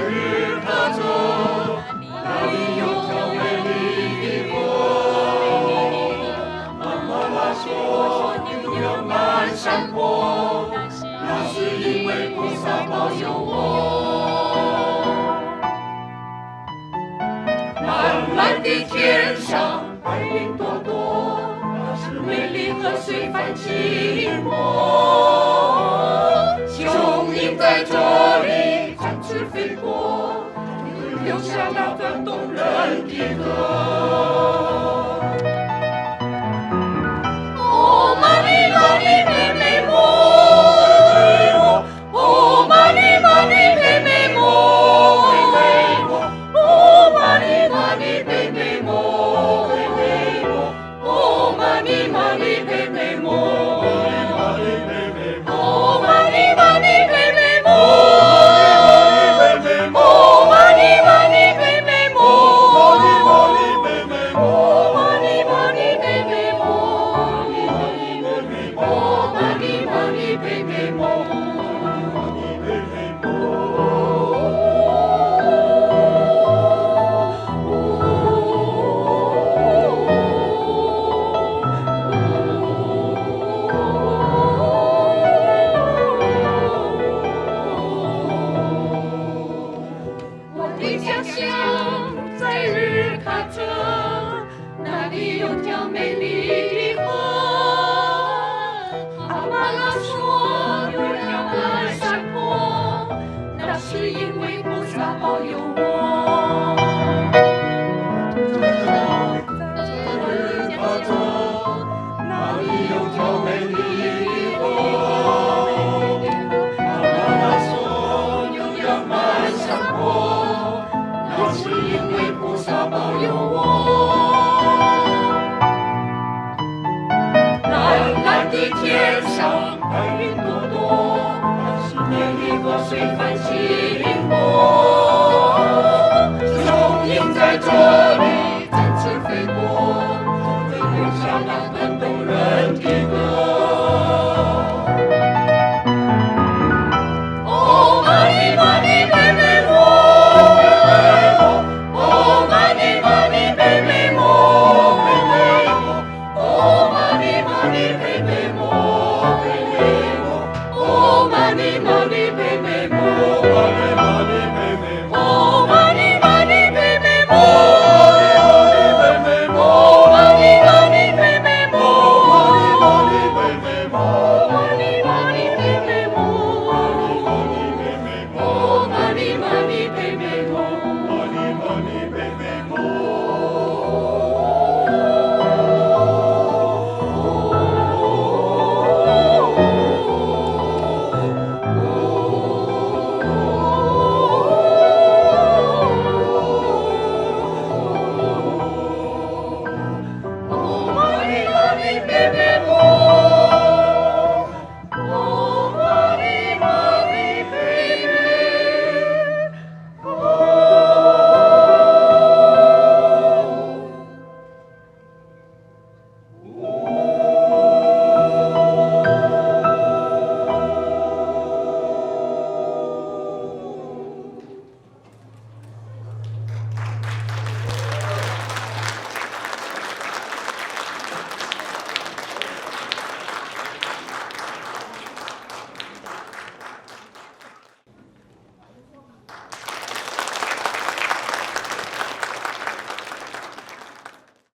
日他走，那里有条美丽的河。妈妈说牛羊漫山坡，那是因为菩萨保佑我。蓝蓝的天上白云朵朵，那是美丽河水泛起波。雄鹰在这里展翅飞过，留下那段动人的歌。哦，玛丽玛丽妹妹我，哦，玛丽玛丽妹妹我，哦，玛丽玛丽妹妹我，哦，玛丽玛丽妹妹我。家乡在日喀则，那里有条美丽的河。阿玛拉说有条漫山坡，那是因为菩萨保佑我。在日喀则，那里有条美丽的河。阿玛拉说有条漫山坡，那是因为菩萨保佑我。蓝蓝的天上白云朵朵，那是美丽河水泛起波。雄鹰在这里展翅飞过，会留下那段动人的歌。哦，玛丽玛丽妹妹我。玛丽玛丽贝贝。